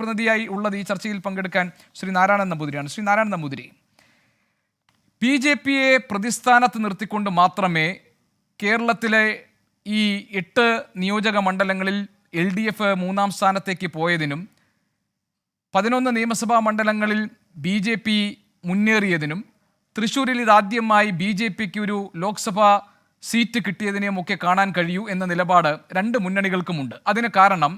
പ്രതിനിധിയായി ഉള്ളത് ഈ ചർച്ചയിൽ പങ്കെടുക്കാൻ ശ്രീ നാരായണൻ നമ്പൂതിരിയാണ്. ശ്രീ നാരായണൻ നമ്പൂതിരി, BJP-യെ പ്രതിസ്ഥാനത്ത് നിർത്തിക്കൊണ്ട് മാത്രമേ കേരളത്തിലെ ഈ 8 നിയോജക മണ്ഡലങ്ങളിൽ LDF 3-ാം സ്ഥാനത്തേക്ക് പോയതിനും 11 നിയമസഭാ മണ്ഡലങ്ങളിൽ BJP മുന്നേറിയതിനും തൃശ്ശൂരിൽ ഇതാദ്യമായി BJP-ക്ക് ഒരു ലോക്സഭാ സീറ്റ് കിട്ടിയതിനെയും ഒക്കെ കാണാൻ കഴിയൂ എന്ന നിലപാട് രണ്ട് മുന്നണികൾക്കുമുണ്ട്. അതിന് കാരണം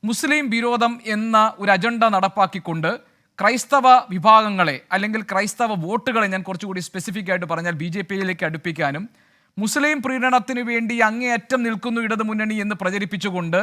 മുസ്ലിം വിരോധം എന്ന ഒരു അജണ്ട നടപ്പാക്കിക്കൊണ്ട് ക്രൈസ്തവ വിഭാഗങ്ങളെ അല്ലെങ്കിൽ ക്രൈസ്തവ വോട്ടുകളെ, ഞാൻ കുറച്ചുകൂടി സ്പെസിഫിക് ആയിട്ട് പറഞ്ഞാൽ, BJP-യിലേക്ക് അടുപ്പിക്കാനും മുസ്ലിം പ്രീണനത്തിന് വേണ്ടി അങ്ങേയറ്റം നിൽക്കുന്നു ഇടതുമുന്നണി എന്ന് പ്രചരിപ്പിച്ചുകൊണ്ട്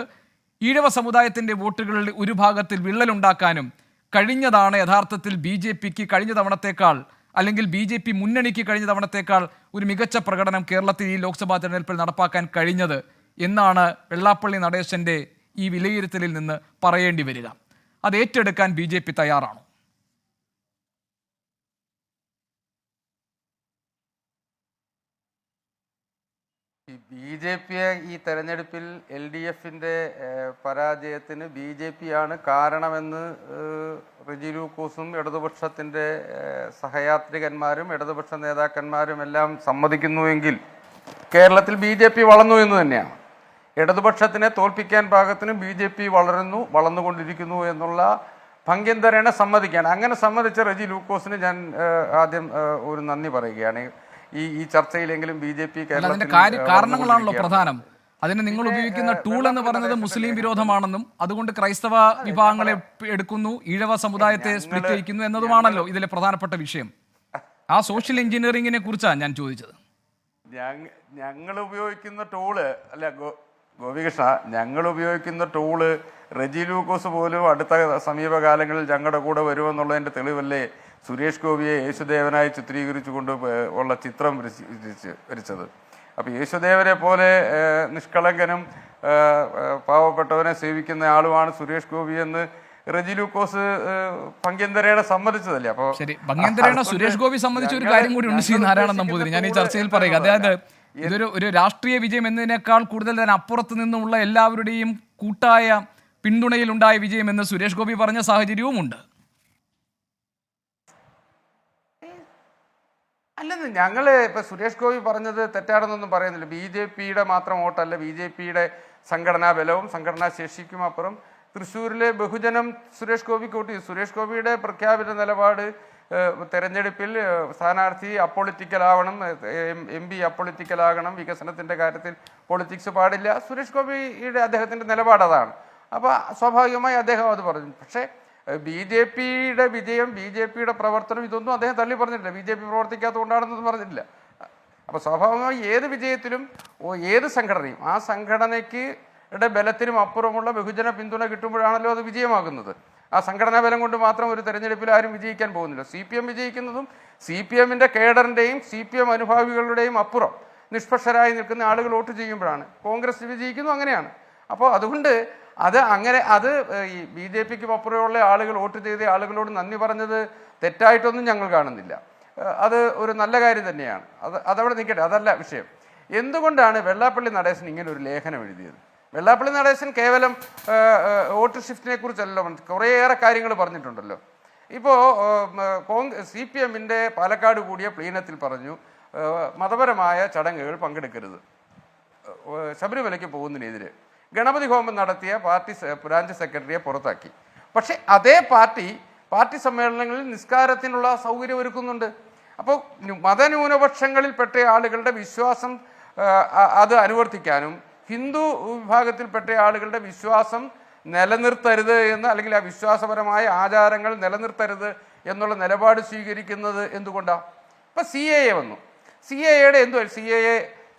ഈഴവ സമുദായത്തിൻ്റെ വോട്ടുകളിൽ ഒരു ഭാഗത്തിൽ വിള്ളലുണ്ടാക്കാനും കഴിഞ്ഞതാണ് യഥാർത്ഥത്തിൽ BJP-ക്ക് കഴിഞ്ഞ തവണത്തേക്കാൾ, അല്ലെങ്കിൽ BJP മുന്നണിക്ക് കഴിഞ്ഞ തവണത്തേക്കാൾ ഒരു മികച്ച പ്രകടനം കേരളത്തിൽ ഈ ലോക്സഭാ തെരഞ്ഞെടുപ്പിൽ നടപ്പാക്കാൻ കഴിഞ്ഞത് എന്നാണ് വെള്ളാപ്പള്ളി നടേശൻ്റെ ഈ വിലയിരുത്തലിൽ നിന്ന് പറയേണ്ടി വരിക. അത് ഏറ്റെടുക്കാൻ BJP തയ്യാറാണോ? BJP ഈ തെരഞ്ഞെടുപ്പിൽ LDF-ന്റെ പരാജയത്തിന് BJP-യാണ് കാരണമെന്ന് റെജി ലൂക്കോസും ഇടതുപക്ഷത്തിൻ്റെ സഹയാത്രികന്മാരും ഇടതുപക്ഷ നേതാക്കന്മാരും എല്ലാം സമ്മതിക്കുന്നുവെങ്കിൽ കേരളത്തിൽ BJP വളർന്നു എന്ന് തന്നെയാണ്. ഇടതുപക്ഷത്തിനെ തോൽപ്പിക്കാൻ പാകത്തിന് BJP വളർന്നുകൊണ്ടിരിക്കുന്നു എന്നുള്ള ഭംഗ്യന്തരേണ സമ്മതിക്കുകയാണ്. അങ്ങനെ സമ്മതിച്ച റെജി ലൂക്കോസിന് ഞാൻ ആദ്യം ഒരു നന്ദി പറയുകയാണ്. ഈ ചർച്ചയിലെങ്കിലും BJP കാരണങ്ങളാണല്ലോ പ്രധാനം. അതിന് നിങ്ങൾ ഉപയോഗിക്കുന്ന ടൂൾ എന്ന് പറയുന്നത് മുസ്ലിം വിരോധമാണെന്നും അതുകൊണ്ട് ക്രൈസ്തവ വിഭാഗങ്ങളെ എടുക്കുന്നു, ഈഴവ സമുദായത്തെ സ്പ്ലിറ്റ് ചെയ്യിക്കുന്നു എന്നതുമാണല്ലോ ഇതിലെ പ്രധാനപ്പെട്ട വിഷയം. ആ സോഷ്യൽ എഞ്ചിനീയറിംഗിനെ കുറിച്ചാണ് ഞാൻ ചോദിച്ചത്. ഞങ്ങൾ ഉപയോഗിക്കുന്ന ടൂള് അല്ല ഗോപികൃഷ്ണ, ഞങ്ങൾ ഉപയോഗിക്കുന്ന ടൂള് റെജി ലൂക്കോസ് പോലും അടുത്ത സമീപകാലങ്ങളിൽ ഞങ്ങളുടെ കൂടെ വരുമെന്നുള്ളതിൻ്റെ തെളിവല്ലേ സുരേഷ് ഗോപിയെ യേശുദേവനായി ചിത്രീകരിച്ചുകൊണ്ട് ഉള്ള ചിത്രം വരച്ചത്. അപ്പോൾ യേശുദേവനെ പോലെ നിഷ്കളങ്കനും പാവപ്പെട്ടവനെ സേവിക്കുന്ന ആളുമാണ് സുരേഷ് ഗോപി എന്ന് റെജി ലൂക്കോസ് ഭംഗ്യന്തരേണ സമ്മതിച്ചതല്ലേ? അപ്പോൾ ഭംഗ്യന്തരേണ സുരേഷ് ഗോപി സംബന്ധിച്ച ഒരു കാര്യം കൂടി ഉണ്ട് ശ്രീ നാരായണൻ നമ്പൂതിരി, ഞാൻ ഈ ചർച്ചയിൽ പറയുക. അതായത് ഇതൊരു രാഷ്ട്രീയ വിജയം എന്നതിനേക്കാൾ കൂടുതൽ തന്നെ അപ്പുറത്ത് നിന്നുമുള്ള എല്ലാവരുടെയും കൂട്ടായ പിന്തുണയിലുണ്ടായ വിജയം എന്ന് സുരേഷ് ഗോപി പറഞ്ഞ സാഹചര്യവുമുണ്ട്. അല്ലെന്ന് ഞങ്ങൾ ഇപ്പം സുരേഷ് ഗോപി പറഞ്ഞത് തെറ്റാണെന്നൊന്നും പറയുന്നില്ല. BJP-യുടെ മാത്രം വോട്ടല്ല, BJP-യുടെ സംഘടനാ ബലവും സംഘടനാ ശേഷിക്കും അപ്പുറം തൃശ്ശൂരിലെ ബഹുജനം സുരേഷ് ഗോപിക്ക് വോട്ട് ചെയ്തു. സുരേഷ് ഗോപിയുടെ പ്രഖ്യാപിത നിലപാട് തെരഞ്ഞെടുപ്പിൽ സ്ഥാനാർത്ഥി അപ്പൊളിറ്റിക്കലാവണം, MP അപ്പൊളിറ്റിക്കലാകണം, വികസനത്തിൻ്റെ കാര്യത്തിൽ പൊളിറ്റിക്സ് പാടില്ല. സുരേഷ് ഗോപിയുടെ അദ്ദേഹത്തിൻ്റെ നിലപാട് അതാണ്. അപ്പോൾ സ്വാഭാവികമായി അദ്ദേഹം അത് പറഞ്ഞു. പക്ഷേ BJP-യുടെ വിജയം, BJP-യുടെ പ്രവർത്തനം ഇതൊന്നും അദ്ദേഹം തള്ളി പറഞ്ഞിട്ടില്ല. BJP പ്രവർത്തിക്കാത്തതുകൊണ്ടാണെന്നൊന്നും പറഞ്ഞിട്ടില്ല. അപ്പോൾ സ്വാഭാവികമായി ഏത് വിജയത്തിലും ഏത് സംഘടനയും ആ സംഘടനയ്ക്ക് ബലത്തിനും അപ്പുറമുള്ള ബഹുജന പിന്തുണ കിട്ടുമ്പോഴാണല്ലോ അത് വിജയമാകുന്നത്. ആ സംഘടനാ ബലം കൊണ്ട് മാത്രം ഒരു തെരഞ്ഞെടുപ്പിൽ ആരും വിജയിക്കാൻ പോകുന്നില്ല. CPM വിജയിക്കുന്നതും CPM-ൻ്റെ കേഡറിൻ്റെയും CPM അനുഭാവികളുടെയും അപ്പുറം നിഷ്പക്ഷരായി നിൽക്കുന്ന ആളുകൾ വോട്ട് ചെയ്യുമ്പോഴാണ്. കോൺഗ്രസ് വിജയിക്കുന്നു, അങ്ങനെയാണ്. അപ്പോൾ അതുകൊണ്ട് അത് ഈ BJP-ക്ക് അപ്പുറമുള്ള ആളുകൾ വോട്ട് ചെയ്ത ആളുകളോട് നന്ദി പറഞ്ഞത് തെറ്റായിട്ടൊന്നും ഞങ്ങൾ കാണുന്നില്ല. അത് ഒരു നല്ല കാര്യം തന്നെയാണ്. അതവിടെ നിൽക്കട്ടെ, അതല്ല വിഷയം. എന്തുകൊണ്ടാണ് വെള്ളാപ്പള്ളി നടേശൻ ഇങ്ങനെ ഒരു ലേഖനം എഴുതിയത്? വെള്ളാപ്പള്ളി നടേശൻ കേവലം വോട്ട് ഷിഫ്റ്റിനെ കുറിച്ചല്ലോ, കുറേയേറെ കാര്യങ്ങൾ പറഞ്ഞിട്ടുണ്ടല്ലോ. ഇപ്പോൾ CPM-ൻ്റെ പാലക്കാട് കൂടിയ പ്ലീനത്തിൽ പറഞ്ഞു മതപരമായ ചടങ്ങുകൾ പങ്കെടുക്കരുത്, ശബരിമലയ്ക്ക് പോകുന്നതിനെതിരെ ഗണപതി ഹോമം നടത്തിയ പാർട്ടി ബ്രാഞ്ച് സെക്രട്ടറിയെ പുറത്താക്കി. പക്ഷേ അതേ പാർട്ടി സമ്മേളനങ്ങളിൽ നിസ്കാരത്തിനുള്ള സൗകര്യം ഒരുക്കുന്നുണ്ട്. അപ്പോൾ മതന്യൂനപക്ഷങ്ങളിൽപ്പെട്ട ആളുകളുടെ വിശ്വാസം അത് അനുവർത്തിക്കാനും ഹിന്ദു വിഭാഗത്തിൽപ്പെട്ട ആളുകളുടെ വിശ്വാസം നിലനിർത്തരുത് എന്ന്, അല്ലെങ്കിൽ ആ വിശ്വാസപരമായ ആചാരങ്ങൾ നിലനിർത്തരുത് എന്നുള്ള നിലപാട് സ്വീകരിക്കുന്നത് എന്തുകൊണ്ടാണ്? ഇപ്പം CAA വന്നു. CAA-യുടെ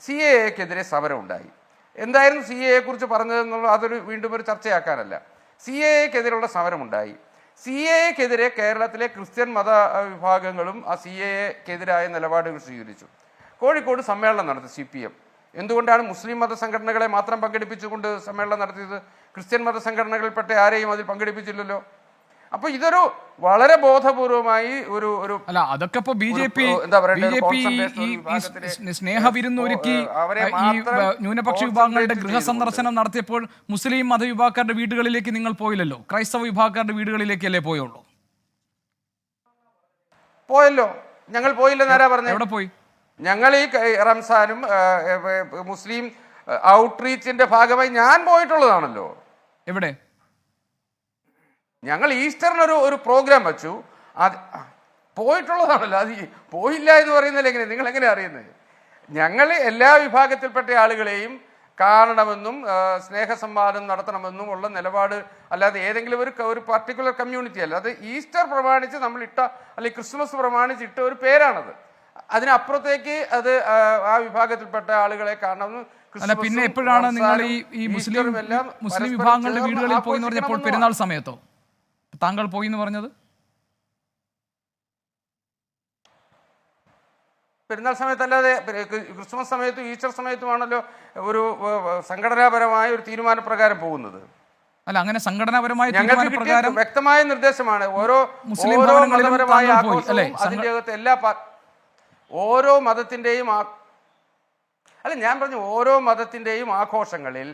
CAA-ക്കെതിരെ സമരം ഉണ്ടായി. എന്തായിരുന്നു CAA-യെക്കുറിച്ച് പറഞ്ഞതെന്നുള്ള അതൊരു വീണ്ടും ഒരു ചർച്ചയാക്കാനല്ല. CAA-ക്കെതിരെയുള്ള സമരമുണ്ടായി. CAA-ക്കെതിരെ കേരളത്തിലെ ക്രിസ്ത്യൻ മത വിഭാഗങ്ങളും ആ CAA-ക്കെതിരായ നിലപാടുകൾ സ്വീകരിച്ചു. കോഴിക്കോട് സമ്മേളനം നടത്തി CPM. എന്തുകൊണ്ടാണ് മുസ്ലിം മത സംഘടനകളെ മാത്രം പങ്കെടുപ്പിച്ചുകൊണ്ട് സമ്മേളനം നടത്തിയത്? ക്രിസ്ത്യൻ മത സംഘടനകളിൽപ്പെട്ട ആരെയും അതിൽ പങ്കെടുപ്പിച്ചില്ലല്ലോ. അപ്പൊ ഇതൊരു വളരെ ബോധപൂർവമായി ഒരു ഒരു അല്ല അതൊക്കെ ഇപ്പൊ ബി ജെ പി എന്താ പറയണ്ടേ, ഒരു ഈ concentration ഒരു വിഭാഗത്തിനെ, സ്നേഹവിരുന്നൊരുക്കി അവരെ ഈ മാത്രം ന്യൂനപക്ഷ വിഭാഗങ്ങളുടെ concentrate ഗൃഹസന്ദർശനം നടത്തിയപ്പോൾ മുസ്ലിം മതവിഭാഗക്കാരുടെ വീടുകളിലേക്ക് നിങ്ങൾ പോയില്ലല്ലോ, ക്രൈസ്തവ വിഭാഗക്കാരുടെ വീടുകളിലേക്കല്ലേ പോയുള്ളൂ? പോയല്ലോ, ഞങ്ങൾ പോയില്ലെന്ന് ആരാ പറഞ്ഞു? എവിടെ പോയി? ഞങ്ങൾ ഈ റംസാനും മുസ്ലിം ഔട്ട്റീച്ചിന്റെ ഭാഗമായി ഞാൻ പോയിട്ടുള്ളതാണല്ലോ. എവിടെ? ഞങ്ങൾ ഈസ്റ്ററിന് ഒരു പ്രോഗ്രാം വെച്ചു, അത് പോയിട്ടുള്ളതാണല്ലോ. അത് പോയില്ല എന്ന് പറയുന്നില്ല, എങ്ങനെ നിങ്ങൾ എങ്ങനെ അറിയുന്നത്? ഞങ്ങൾ എല്ലാ വിഭാഗത്തിൽപ്പെട്ട ആളുകളെയും കാണണമെന്നും സ്നേഹസംവാദം നടത്തണമെന്നും ഉള്ള നിലപാട്, അല്ലാതെ ഏതെങ്കിലും ഒരു പർട്ടിക്കുലർ കമ്മ്യൂണിറ്റി അല്ല. അത് ഈസ്റ്റർ പ്രമാണിച്ച് നമ്മൾ ഇട്ട, അല്ലെങ്കിൽ ക്രിസ്മസ് പ്രമാണിച്ച് ഇട്ട ഒരു പേരാണത്. അതിനപ്പുറത്തേക്ക് അത് ആ വിഭാഗത്തിൽപ്പെട്ട ആളുകളെ കാണണമെന്ന്. അല്ല പിന്നെ എപ്പോഴാണ് നിങ്ങൾ ഈ മുസ്ലിം വിഭാഗങ്ങളുടെ വീടുകളിൽ പോയി എന്ന് പറഞ്ഞപ്പോൾ? പെരുന്നാൾ സമയത്തോ താങ്കൾ പോയി എന്ന് പറഞ്ഞത്? പെരുന്നാൾ സമയത്തല്ലാതെ ക്രിസ്മസ് സമയത്തും ഈസ്റ്റർ സമയത്തുമാണല്ലോ ഒരു സംഘടനാപരമായ ഒരു തീരുമാനപ്രകാരം പോകുന്നത്. അല്ല അങ്ങനെ സംഘടനാപരമായ ഞങ്ങൾക്ക് വ്യക്തമായ നിർദ്ദേശമാണ്. ഓരോ മതപരമായ ആഘോഷവും അതിൻ്റെ അകത്ത് ഓരോ മതത്തിൻ്റെയും അല്ല ഞാൻ പറഞ്ഞു, ഓരോ മതത്തിൻ്റെയും ആഘോഷങ്ങളിൽ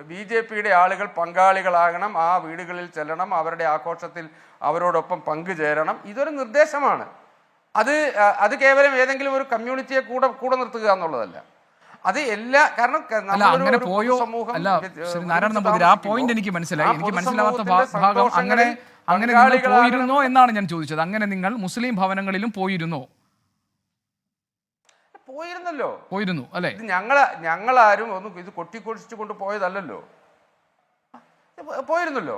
BJPയുടെ ആളുകൾ പങ്കാളികളാകണം, ആ വീടുകളിൽ ചെല്ലണം, അവരുടെ ആഘോഷത്തിൽ അവരോടൊപ്പം പങ്കുചേരണം. ഇതൊരു നിർദ്ദേശമാണ്. അത് കേവലം ഏതെങ്കിലും ഒരു കമ്മ്യൂണിറ്റിയെ കൂടെ നിർത്തുക എന്നുള്ളതല്ല. അത് എല്ലാ, കാരണം അങ്ങനെ പോയോ? അല്ല നാരായണ നമ്പൂതിരി, ആ പോയിന്റ് എനിക്ക് മനസ്സിലായി. എനിക്ക് മനസ്സിലാവാത്ത ഭാഗം അങ്ങനെ നിങ്ങൾ പോയിരുന്നോ എന്നാണ് ഞാൻ ചോദിച്ചത്. അങ്ങനെ നിങ്ങൾ മുസ്ലിം ഭവനങ്ങളിലും പോയിരുന്നോ? പോയിരുന്നല്ലോ. പോയിരുന്നു അല്ലേ? ഇത് ഞങ്ങളാരും ഒന്നും ഇത് കൊട്ടിക്കൊഴിച്ചു കൊണ്ട് പോയതല്ലല്ലോ, പോയിരുന്നല്ലോ.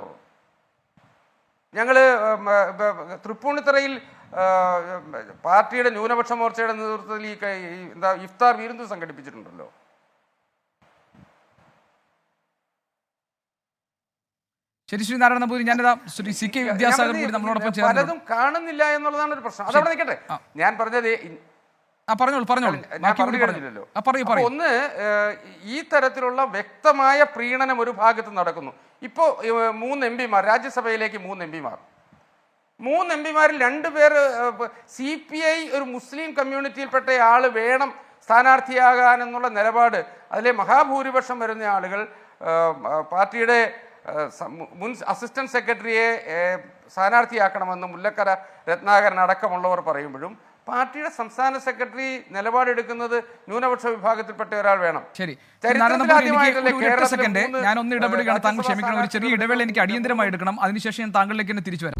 ഞങ്ങള് തൃപ്പൂണിത്തറയിൽ പാർട്ടിയുടെ ന്യൂനപക്ഷ മോർച്ചയുടെ നേതൃത്വത്തിൽ ഇഫ്താർ വിരുന്ന് സംഘടിപ്പിച്ചിട്ടുണ്ടല്ലോ. ശരി ശ്രീ നാരായണ നമ്പൂതിരി, ഞാനിതാ ശ്രീ CK വിദ്യാസാഗർ കൂടി നമ്മളോടൊപ്പം ചേർന്നു. പലതും കാണുന്നില്ല എന്നുള്ളതാണ് ഒരു പ്രശ്നം. അതവിടെ നിൽക്കട്ടെ. ഞാൻ പറഞ്ഞത് ഒന്ന്, ഈ തരത്തിലുള്ള വ്യക്തമായ പ്രീണനം ഒരു ഭാഗത്ത് നടക്കുന്നു. ഇപ്പോ 3 MP-മാർ രാജ്യസഭയിലേക്ക് 3 MP-മാരിൽ 2 പേർ CPI ഒരു മുസ്ലിം കമ്മ്യൂണിറ്റിയിൽപ്പെട്ട ആള് വേണം സ്ഥാനാർത്ഥിയാകാൻ എന്നുള്ള നിലപാട്, അതിലെ മഹാഭൂരിപക്ഷം വരുന്ന ആളുകൾ പാർട്ടിയുടെ മുൻ അസിസ്റ്റന്റ് സെക്രട്ടറിയെ സ്ഥാനാർത്ഥിയാക്കണമെന്ന് മുല്ലക്കര രത്നാകരൻ അടക്കമുള്ളവർ പറയുമ്പോഴും പാർട്ടിയുടെ സംസ്ഥാന സെക്രട്ടറി നിലപാടെടുക്കുന്നത് ന്യൂനപക്ഷ വിഭാഗത്തിൽപ്പെട്ട ഒരാൾ വേണം. ശരി, ഞാൻ ഒന്ന് ഇടപെടുകയാണ്, താങ്കൾ ക്ഷമിക്കണം. ഒരു ചെറിയ ഇടവേള എനിക്ക് അടിയന്തരമായി എടുക്കണം, അതിനുശേഷം ഞാൻ താങ്കളിലേക്ക് തന്നെ തിരിച്ചു വരാം.